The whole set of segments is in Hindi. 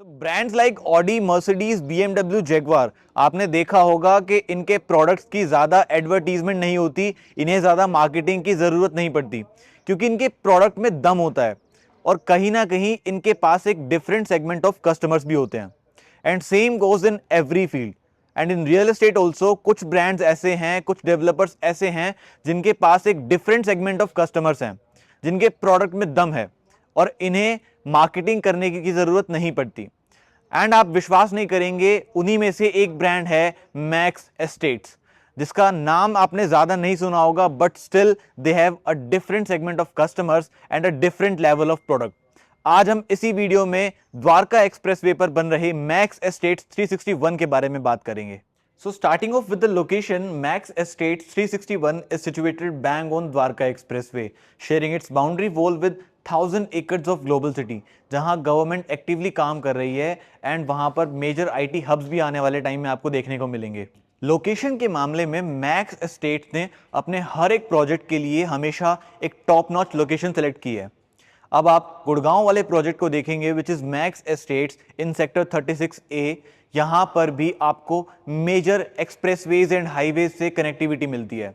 Brands like Audi, Mercedes, BMW, Jaguar, आपने देखा होगा कि इनके प्रोडक्ट्स की ज़्यादा एडवर्टीजमेंट नहीं होती, इन्हें ज़्यादा मार्केटिंग की ज़रूरत नहीं पड़ती क्योंकि इनके प्रोडक्ट में दम होता है और कहीं ना कहीं इनके पास एक डिफरेंट सेगमेंट ऑफ कस्टमर्स भी होते हैं। And same goes in every field and in real estate also. कुछ ब्रांड्स ऐसे हैं, कुछ डेवलपर्स ऐसे हैं जिनके पास एक डिफरेंट सेगमेंट ऑफ कस्टमर्स हैं, जिनके प्रोडक्ट में दम है और इन्हें मार्केटिंग करने की जरूरत नहीं पड़ती। एंड आप विश्वास नहीं करेंगे, उन्हीं में से एक ब्रांड है मैक्स एस्टेट्स, जिसका नाम आपने ज्यादा नहीं सुना होगा, but still they have a different segment of customers and a different level of product. आज हम इसी वीडियो में द्वारका एक्सप्रेसवे पर बन रहे मैक्स एस्टेट्स 361 के बारे में बात करेंगे। So starting off with the location, Max Estates 361 is situated bang on Dwarka Expressway, sharing its boundary wall with 1000 acres of global city, जहां गवर्नमेंट एक्टिवली काम कर रही है एंड वहां पर मेजर आईटी हब्स भी आने वाले टाइम में आपको देखने को मिलेंगे। लोकेशन के मामले में मैक्स एस्टेट्स ने अपने हर एक प्रोजेक्ट के लिए हमेशा एक टॉप नॉच लोकेशन सेलेक्ट की है। अब आप गुड़गांव वाले प्रोजेक्ट को देखेंगे which is max estates in sector 36A। यहां पर भी आपको मेजर एक्सप्रेसवेज एंड हाईवेज से कनेक्टिविटी मिलती है।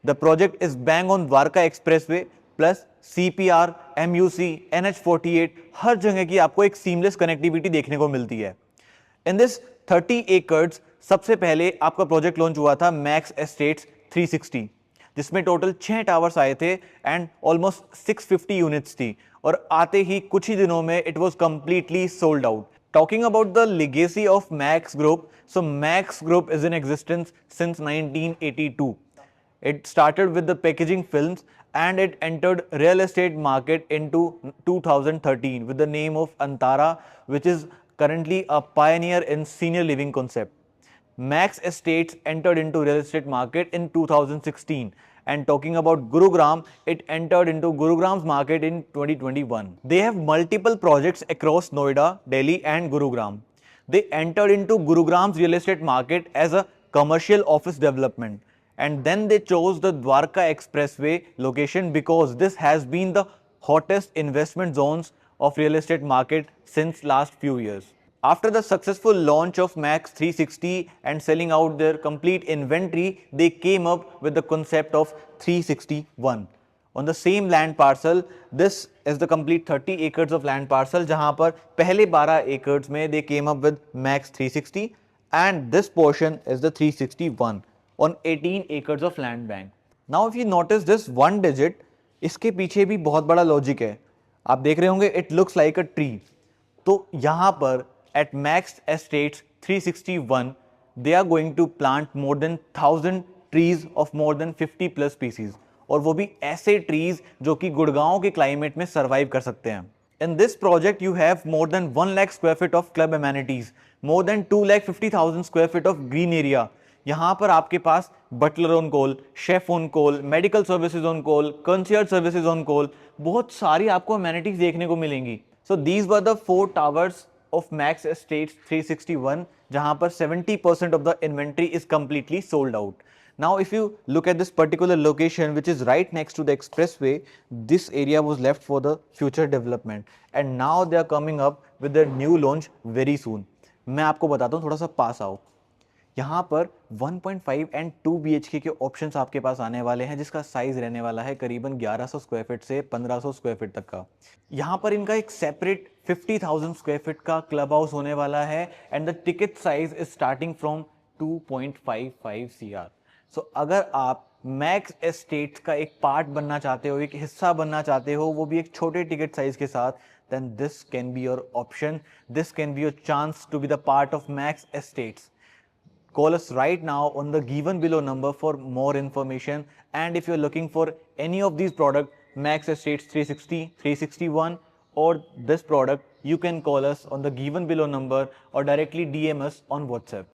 The project is bang on Dwarka expressway plus CPR, MUC, NH48, हर जगह की आपको एक सीमलेस कनेक्टिविटी देखने को मिलती है। इन दिस 30 एकर्स सबसे पहले आपका प्रोजेक्ट लॉन्च हुआ था मैक्स एस्टेट्स 360, जिसमें टोटल 6 टावर्स आए थे एंड ऑलमोस्ट 650 यूनिट्स थी और आते ही कुछ ही दिनों में it was completely sold out. Talking about the legacy of Max Group, so Max Group is in existence since 1982. It started with the packaging films and it entered real estate market into 2013 with the name of Antara, which is currently a pioneer in senior living concept. Max Estates entered into real estate market in 2016, and talking about Gurugram, it entered into Gurugram's market in 2021. They have multiple projects across Noida, Delhi and Gurugram. They entered into Gurugram's real estate market as a commercial office development, and then they chose the Dwarka Expressway location because this has been the hottest investment zones of real estate market since last few years. After the successful launch of Max 360 and selling out their complete inventory, they came up with the concept of 361. On the same land parcel, this is the complete 30 acres of land parcel, जहां पर पहले 12 acres में they came up with Max 360 and this portion is the 361 on 18 acres of land bank. Now if you notice this one digit, इसके पीछे भी बहुत बड़ा लॉजिक है। आप देख रहे होंगे it looks like a tree. तो यहां पर at Max Estates 361, they are going to plant more than 1000 trees of more than 50 plus species, और वो भी ऐसे trees जो कि गुड़गांव के क्लाइमेट में सर्वाइव कर सकते हैं। In this project, you have more than 1 lakh square feet of club amenities, more than 2,50,000 square feet of green area. यहां पर आपके पास butler on call, chef on call, medical services on call, concierge services on call, बहुत सारी आपको अमेनिटीज देखने को मिलेंगी। So these were the 4 towers of Max Estates 361, जहां पर 70% of the inventory is completely sold out. Now if you look at this particular location which is right next to the expressway, this area was left for the future development and now they are coming up with their new launch very soon. मैं आपको बताता हूं, थोड़ा सा पास आओ। यहाँ पर 1.5 एंड 2 BHK के ऑप्शंस आपके पास आने वाले हैं, जिसका साइज रहने वाला है करीबन 1100 स्क्वायर फीट से 1500 स्क्वायर फीट तक का। यहाँ पर इनका एक सेपरेट 50,000 स्क्वायर फीट का क्लब हाउस होने वाला है and the ticket size is starting from 2.55 CR। सो अगर आप मैक्स एस्टेट्स का एक पार्ट बनना चाहते हो, एक हिस्सा बनना चाहते हो, वो भी एक छोटे टिकट साइज के साथ, then this can be your option. This can be your chance to be the part of Max Estates. Call us right now on the given below number for more information. And if you're looking for any of these products, Max Estates 360, 361 or this product, you can call us on the given below number or directly DM us on WhatsApp.